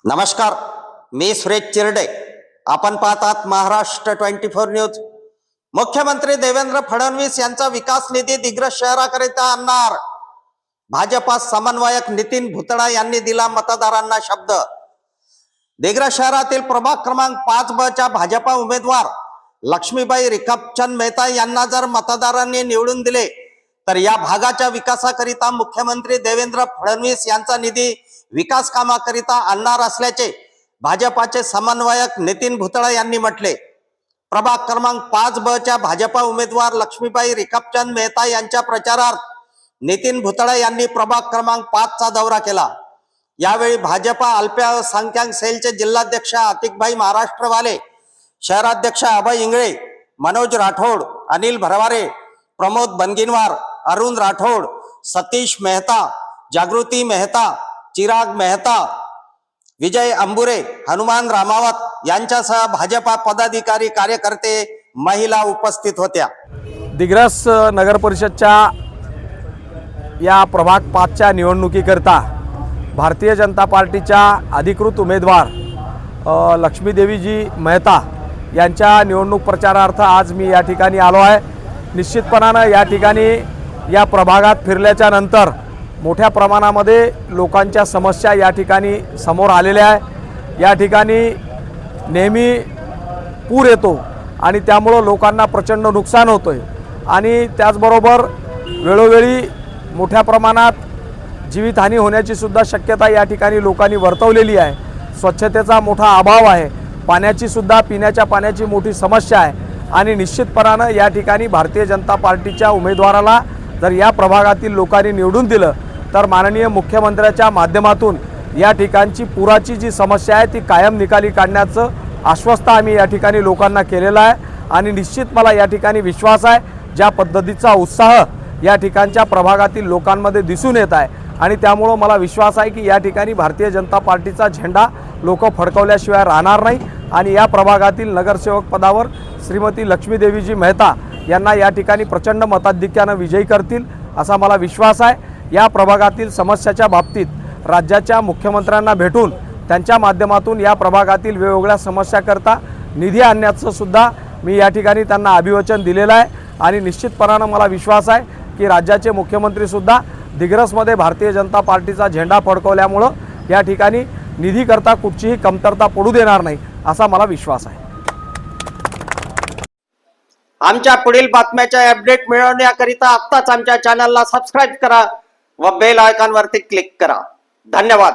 नमस्कार, मी सुरेश चिरडे. आपण पाहतात महाराष्ट्र 24 न्यूज. मुख्यमंत्री देवेंद्र फडणवीस यांचा विकास निधी दिग्रस शहराकरिता आणणार. भाजपा समन्वयक नितीन भुतडा यांनी दिला मतदारांना शब्द. दिग्रस शहरातील प्रभाग क्रमांक 5 च्या भाजपा उमेदवार लक्ष्मीबाई रिकापचंद मेहता यांना जर मतदारांनी निवडून दिले तर या भागाच्या विकासाकरिता मुख्यमंत्री देवेंद्र फडणवीस यांचा निधी विकास कामाकरिता आणणार असल्याचे भाजपाचे समन्वयक नितीन भुतडा यांनी म्हटले. प्रभाग क्रमांक 5 च्या भाजपा उमेदवार लक्ष्मीबाई रिकापचंद मेहता यांच्या प्रचारार्थ नितीन भुतडा यांनी प्रभाग क्रमांक 5 चा दौरा केला. यावेळी भाजपा अल्पसंख्याक सेलचे जिल्हाध्यक्ष आतिकभाई महाराष्ट्रवाले, शहराध्यक्ष अभय इंगळे, मनोज राठोड, अनिल भरवारे, प्रमोद बनगिनवार, अरुण राठोड, सतीश मेहता, जागृती मेहता, चिराग मेहता, विजय अंबुरे, हनुमान रामावत यांच्यासह भाजपा पदाधिकारी, कार्यकर्ते, महिला उपस्थित होत्या. दिग्रस नगर परिषदच्या या प्रभाग 5च्या निवडणुकीकरता भारतीय जनता पार्टीच्या अधिकृत उमेदवार लक्ष्मीदेवीजी मेहता यांच्या निवडणूक प्रचारार्थ आज मी या ठिकाणी आलो आहे. निश्चितपणानं या ठिकाणी या प्रभागात फिरल्याच्या नंतर मोठ्या प्रमाणामध्ये लोकांच्या समस्या या ठिकाणी समोर आलेल्या आहे. या ठिकाणी नेहमी पूर येतो आणि त्यामुळं लोकांना प्रचंड नुकसान होतं आहे आणि त्याचबरोबर वेळोवेळी मोठ्या प्रमाणात जीवितहानी होण्याची सुद्धा शक्यता या ठिकाणी लोकांनी वर्तवलेली आहे. स्वच्छतेचा मोठा अभाव आहे, पाण्याची सुद्धा पिण्याच्या पाण्याची मोठी समस्या आहे आणि निश्चितपणानं या ठिकाणी भारतीय जनता पार्टीच्या उमेदवाराला जर या प्रभागातील लोकांनी निवडून दिलं तर माननीय मुख्यमंत्र्याच्या माध्यमातून या ठिकाणची पुराची जी समस्या आहे ती कायम निकाली काढण्याचं आश्वस्त आम्ही या ठिकाणी लोकांना केलेलं आहे आणि निश्चित मला या ठिकाणी विश्वास आहे ज्या पद्धतीचा उत्साह या ठिकाणच्या प्रभागातील लोकांमध्ये दिसून येत आहे आणि त्यामुळं मला विश्वास आहे की या ठिकाणी भारतीय जनता पार्टीचा झेंडा लोक फडकवल्याशिवाय राहणार नाही आणि या प्रभागातील नगरसेवक पदावर श्रीमती लक्ष्मीदेवीजी मेहता यांना या ठिकाणी प्रचंड मताधिक्यानं विजयी करतील असा मला विश्वास आहे. या प्रभागातील समस्याच्या बाबतीत राज्याच्या मुख्यमंत्र्यांना भेटून त्यांच्या माध्यमातून या प्रभागातील वेगवेगळ्या समस्याकरता निधी आणण्याचं सुद्धा मी या ठिकाणी त्यांना अभिवचन दिलेलं आहे आणि निश्चितपणानं मला विश्वास आहे की राज्याचे मुख्यमंत्रीसुद्धा दिग्रसमध्ये भारतीय जनता पार्टीचा झेंडा फडकवल्यामुळं या ठिकाणी निधीकरता कुठचीही कमतरता पडू देणार नाही असा मला विश्वास आहे. आमच्या पुढील बातम्याचे अपडेट मिळवण्याकरिता आत्ताच आमच्या चॅनलला सबस्क्राईब करा व बेल आयकॉनवरती क्लिक करा. धन्यवाद.